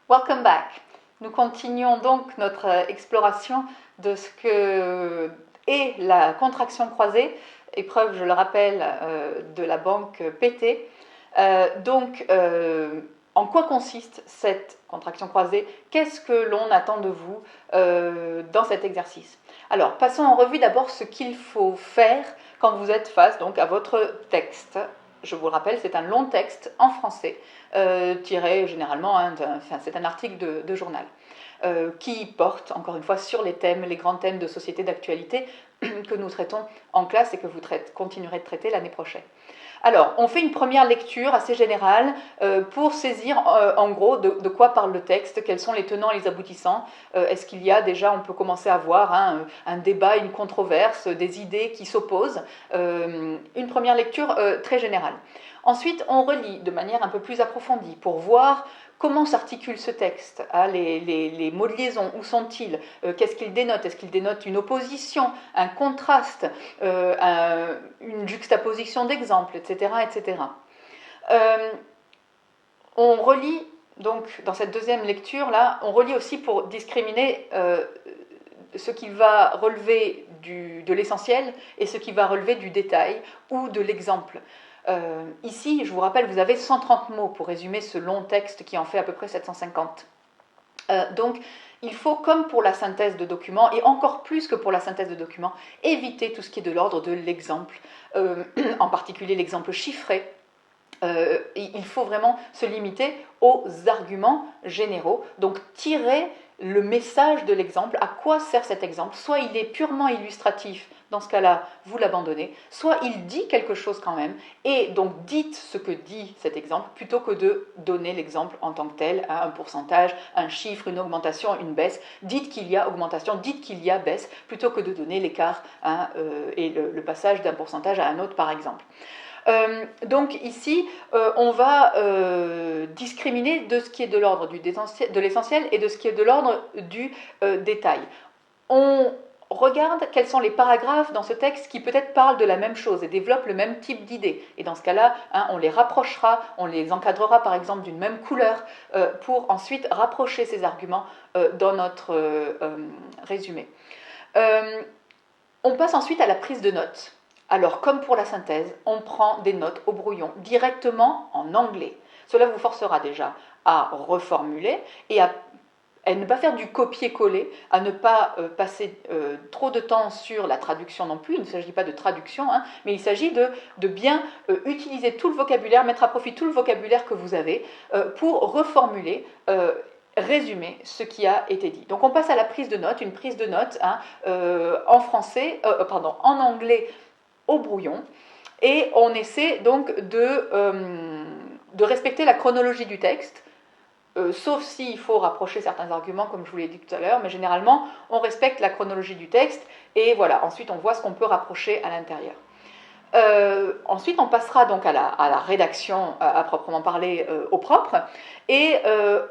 Welcome back. Nous continuons donc notre exploration de ce que est la contraction croisée, épreuve, je le rappelle, de la banque PT. En quoi consiste cette contraction croisée? Qu'est-ce que l'on attend de vous dans cet exercice? Alors, passons en revue d'abord ce qu'il faut faire quand vous êtes face donc à votre texte. Je vous le rappelle, c'est un long texte en français, tiré généralement, c'est un article de journal, qui porte, encore une fois, sur les thèmes, les grands thèmes de société d'actualité que nous traitons en classe et que vous continuerez de traiter l'année prochaine. Alors, on fait une première lecture assez générale pour saisir en gros de quoi parle le texte, quels sont les tenants et les aboutissants. Est-ce qu'il y a déjà, on peut commencer à voir un débat, une controverse, des idées qui s'opposent. Une première lecture très générale. Ensuite, on relit de manière un peu plus approfondie pour voir comment s'articule ce texte, les mots de liaison, où sont-ils, qu'est-ce qu'ils dénotent, est-ce qu'ils dénotent une opposition, un contraste, une juxtaposition d'exemples, etc. etc. On relit, donc dans cette deuxième lecture-là, on relit aussi pour discriminer ce qui va relever de l'essentiel et ce qui va relever du détail ou de l'exemple. Ici, je vous rappelle, vous avez 130 mots pour résumer ce long texte qui en fait à peu près 750. Donc, il faut, comme pour la synthèse de documents, et encore plus que pour la synthèse de documents, éviter tout ce qui est de l'ordre de l'exemple, en particulier l'exemple chiffré. Il faut vraiment se limiter aux arguments généraux, donc tirer le message de l'exemple, à quoi sert cet exemple. Soit il est purement illustratif, dans ce cas-là, vous l'abandonnez, soit il dit quelque chose quand même, et donc dites ce que dit cet exemple, plutôt que de donner l'exemple en tant que tel, un pourcentage, un chiffre, une augmentation, une baisse. Dites qu'il y a augmentation, dites qu'il y a baisse, plutôt que de donner l'écart et le passage d'un pourcentage à un autre, par exemple. Donc ici, on va discriminer de ce qui est de l'ordre de l'essentiel et de ce qui est de l'ordre du détail. On regarde quels sont les paragraphes dans ce texte qui peut-être parlent de la même chose et développent le même type d'idée. Et dans ce cas-là, on les rapprochera, on les encadrera par exemple d'une même couleur pour ensuite rapprocher ces arguments dans notre résumé. On passe ensuite à la prise de notes. Alors, comme pour la synthèse, on prend des notes au brouillon directement en anglais. Cela vous forcera déjà à reformuler et à ne pas faire du copier-coller, à ne pas passer trop de temps sur la traduction non plus. Il ne s'agit pas de traduction, mais il s'agit de bien utiliser tout le vocabulaire, mettre à profit tout le vocabulaire que vous avez pour reformuler résumer ce qui a été dit. Donc on passe à la prise de notes, une prise de notes en anglais au brouillon, et on essaie donc de respecter la chronologie du texte, sauf s'il faut rapprocher certains arguments comme je vous l'ai dit tout à l'heure, mais généralement on respecte la chronologie du texte, et voilà, ensuite on voit ce qu'on peut rapprocher à l'intérieur. Ensuite, on passera donc à la rédaction à proprement parler au propre, et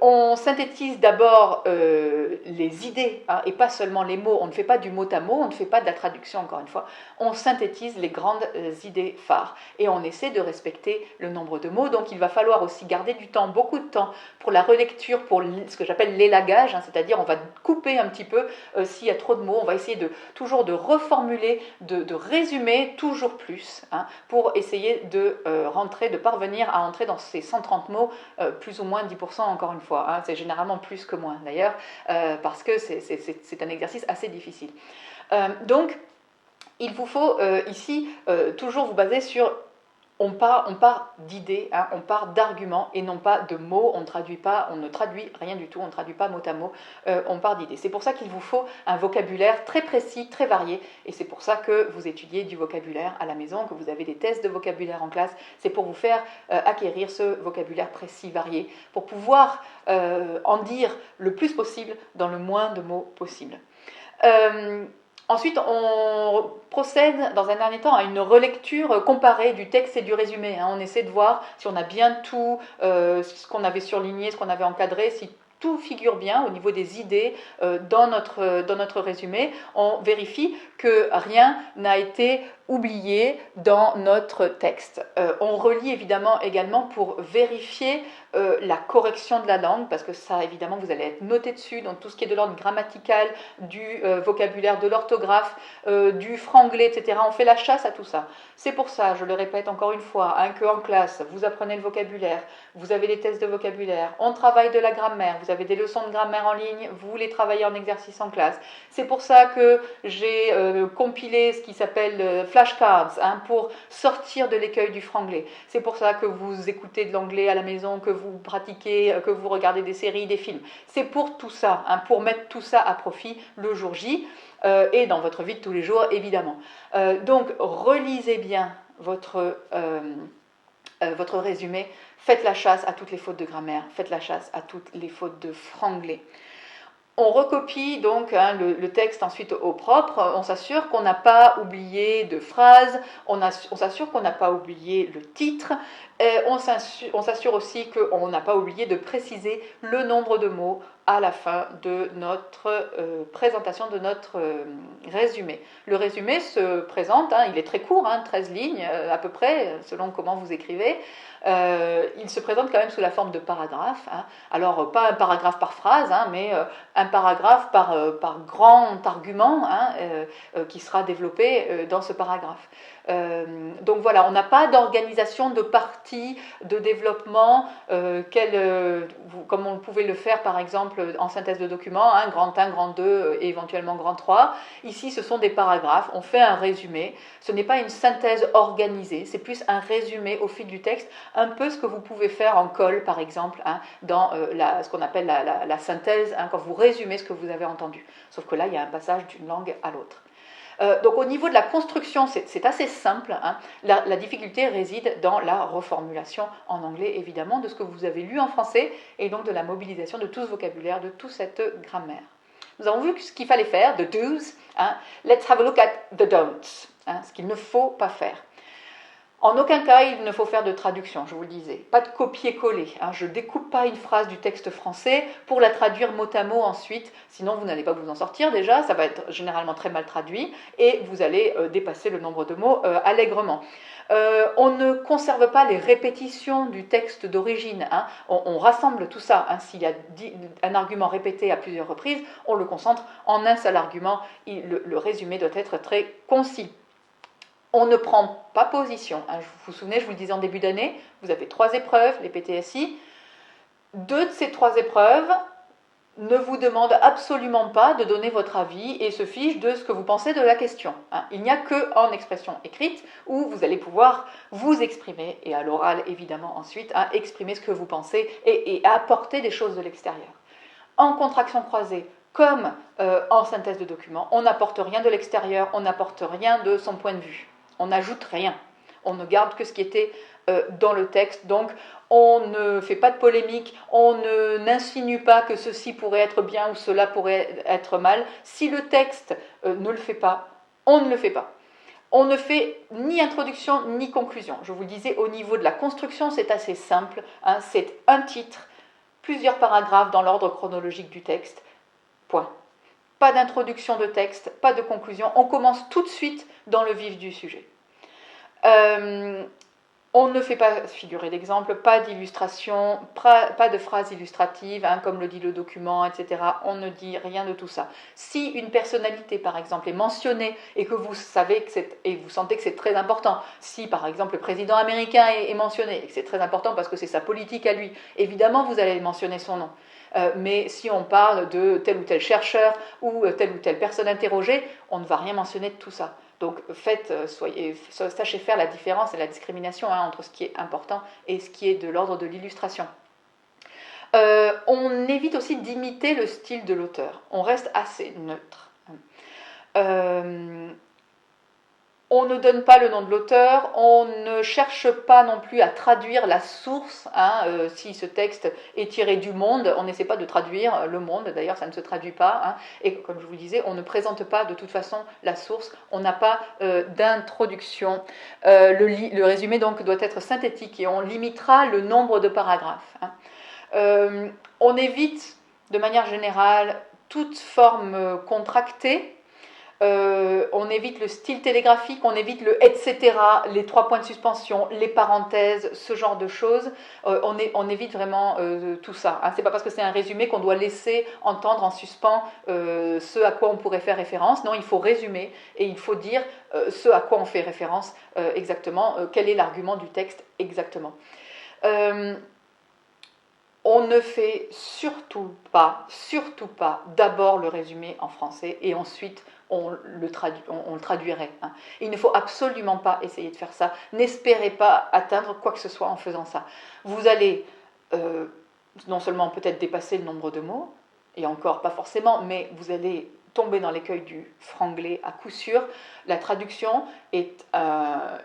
on synthétise d'abord les idées et pas seulement les mots. On ne fait pas du mot à mot, on ne fait pas de la traduction encore une fois. On synthétise les grandes idées phares et on essaie de respecter le nombre de mots. Donc il va falloir aussi garder du temps, beaucoup de temps pour la relecture, pour ce que j'appelle l'élagage, c'est-à-dire on va couper un petit peu s'il y a trop de mots. On va essayer toujours de reformuler, de résumer toujours plus. Pour essayer de parvenir à entrer dans ces 130 mots, plus ou moins 10% encore une fois. C'est généralement plus que moins d'ailleurs, parce que c'est un exercice assez difficile. Donc, il vous faut ici toujours vous baser sur... On part d'idées, on part d'arguments et non pas de mots. On ne traduit rien du tout, on ne traduit pas mot à mot, on part d'idées. C'est pour ça qu'il vous faut un vocabulaire très précis, très varié, et c'est pour ça que vous étudiez du vocabulaire à la maison, que vous avez des tests de vocabulaire en classe. C'est pour vous faire acquérir ce vocabulaire précis, varié, pour pouvoir en dire le plus possible dans le moins de mots possible. Ensuite, on procède dans un dernier temps à une relecture comparée du texte et du résumé. On essaie de voir si on a bien tout, ce qu'on avait surligné, ce qu'on avait encadré, si tout figure bien au niveau des idées dans notre résumé. On vérifie que rien n'a été oubliés dans notre texte. On relit également pour vérifier la correction de la langue, parce que ça, évidemment, vous allez être noté dessus, donc tout ce qui est de l'ordre grammatical, du vocabulaire, de l'orthographe, du franglais, etc. On fait la chasse à tout ça. C'est pour ça, je le répète encore une fois, qu'en classe, vous apprenez le vocabulaire, vous avez des tests de vocabulaire, on travaille de la grammaire, vous avez des leçons de grammaire en ligne, vous les travaillez en exercice en classe. C'est pour ça que j'ai compilé ce qui s'appelle flashcards, pour sortir de l'écueil du franglais. C'est pour ça que vous écoutez de l'anglais à la maison, que vous pratiquez, que vous regardez des séries, des films. C'est pour tout ça, pour mettre tout ça à profit le jour J et dans votre vie de tous les jours, évidemment. Donc, relisez bien votre résumé, faites la chasse à toutes les fautes de grammaire, faites la chasse à toutes les fautes de franglais. On recopie donc le texte ensuite au propre, on s'assure qu'on n'a pas oublié de phrases, on s'assure qu'on n'a pas oublié le titre, et on s'assure aussi qu'on n'a pas oublié de préciser le nombre de mots à la fin de notre présentation, de notre résumé. Le résumé se présente, il est très court, 13 lignes à peu près, selon comment vous écrivez. Il se présente quand même sous la forme de paragraphes. Alors, pas un paragraphe par phrase, mais un paragraphe par grand argument qui sera développé dans ce paragraphe. Donc voilà, on n'a pas d'organisation de parties de développement comme on pouvait le faire par exemple en synthèse de documents, grand 1, grand 2 et éventuellement grand 3. Ici, ce sont des paragraphes, on fait un résumé. Ce n'est pas une synthèse organisée, c'est plus un résumé au fil du texte, un peu ce que vous pouvez faire en colle par exemple, dans ce qu'on appelle la synthèse, quand vous résumez ce que vous avez entendu. Sauf que là, il y a un passage d'une langue à l'autre. Donc au niveau de la construction, c'est assez simple. La difficulté réside dans la reformulation en anglais, évidemment, de ce que vous avez lu en français, et donc de la mobilisation de tout ce vocabulaire, de toute cette grammaire. Nous avons vu ce qu'il fallait faire, the do's. Let's have a look at the don'ts, ce qu'il ne faut pas faire. En aucun cas, il ne faut faire de traduction, je vous le disais. Pas de copier-coller. Je ne découpe pas une phrase du texte français pour la traduire mot à mot ensuite, sinon vous n'allez pas vous en sortir déjà, ça va être généralement très mal traduit, et vous allez dépasser le nombre de mots allègrement. On ne conserve pas les répétitions du texte d'origine. On rassemble tout ça. S'il y a un argument répété à plusieurs reprises, on le concentre en un seul argument. Le résumé doit être très concis. On ne prend pas position. Vous vous souvenez, je vous le disais en début d'année, vous avez 3 épreuves, les PTSI. 2 de ces 3 épreuves ne vous demandent absolument pas de donner votre avis et se fichent de ce que vous pensez de la question. Il n'y a qu'en expression écrite où vous allez pouvoir vous exprimer, et à l'oral évidemment ensuite, exprimer ce que vous pensez et apporter des choses de l'extérieur. En contraction croisée, comme en synthèse de documents, on n'apporte rien de l'extérieur, on n'apporte rien de son point de vue. On n'ajoute rien. On ne garde que ce qui était dans le texte. Donc, on ne fait pas de polémique, on n'insinue pas que ceci pourrait être bien ou cela pourrait être mal. Si le texte ne le fait pas, on ne le fait pas. On ne fait ni introduction ni conclusion. Je vous le disais, au niveau de la construction, c'est assez simple. C'est un titre, plusieurs paragraphes dans l'ordre chronologique du texte. Point. Pas d'introduction de texte, pas de conclusion. On commence tout de suite dans le vif du sujet. On ne fait pas figurer d'exemple, pas d'illustration, pas de phrase illustrative, comme le dit le document, etc. On ne dit rien de tout ça. Si une personnalité, par exemple, est mentionnée et que vous savez et vous sentez que c'est très important, si par exemple le président américain est mentionné et que c'est très important parce que c'est sa politique à lui, évidemment vous allez mentionner son nom. Mais si on parle de tel ou tel chercheur ou telle personne interrogée, on ne va rien mentionner de tout ça. Donc sachez faire la différence et la discrimination entre ce qui est important et ce qui est de l'ordre de l'illustration. On évite aussi d'imiter le style de l'auteur. On reste assez neutre. On ne donne pas le nom de l'auteur, on ne cherche pas non plus à traduire la source. Si ce texte est tiré du Monde, on n'essaie pas de traduire le Monde, d'ailleurs ça ne se traduit pas. Et comme je vous le disais, on ne présente pas de toute façon la source, on n'a pas d'introduction. Le résumé donc doit être synthétique et on limitera le nombre de paragraphes. On évite de manière générale toute forme contractée. On évite le style télégraphique, on évite le etc., les 3 points de suspension, les parenthèses, ce genre de choses. On évite vraiment tout ça. Hein. C'est pas parce que c'est un résumé qu'on doit laisser entendre en suspens ce à quoi on pourrait faire référence. Non, il faut résumer et il faut dire ce à quoi on fait référence exactement, quel est l'argument du texte exactement. On ne fait surtout pas d'abord le résumé en français et ensuite on le traduirait. Hein. Il ne faut absolument pas essayer de faire ça. N'espérez pas atteindre quoi que ce soit en faisant ça. Vous allez non seulement peut-être dépasser le nombre de mots, et encore pas forcément, mais vous allez tomber dans l'écueil du franglais à coup sûr. La traduction est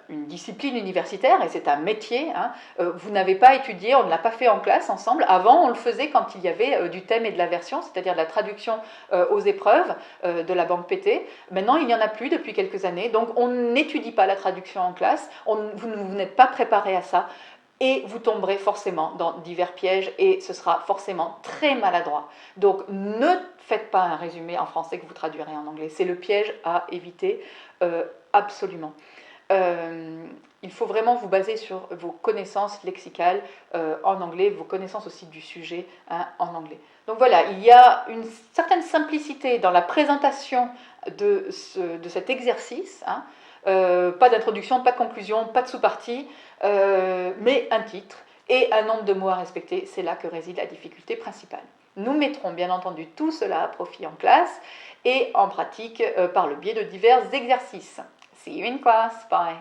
une discipline universitaire et c'est un métier. Hein. Vous n'avez pas étudié, on ne l'a pas fait en classe ensemble. Avant, on le faisait quand il y avait du thème et de la version, c'est-à-dire de la traduction aux épreuves de la banque PT. Maintenant, il n'y en a plus depuis quelques années, donc on n'étudie pas la traduction en classe, vous n'êtes pas préparé à ça. Et vous tomberez forcément dans divers pièges et ce sera forcément très maladroit. Donc ne faites pas un résumé en français que vous traduirez en anglais. C'est le piège à éviter absolument. Il faut vraiment vous baser sur vos connaissances lexicales en anglais, vos connaissances aussi du sujet hein, en anglais. Donc voilà, il y a une certaine simplicité dans la présentation de cet exercice. Hein, pas d'introduction, pas de conclusion, pas de sous-partie, mais un titre et un nombre de mots à respecter. C'est là que réside la difficulté principale. Nous mettrons bien entendu tout cela à profit en classe et en pratique par le biais de divers exercices. See you in class. Bye.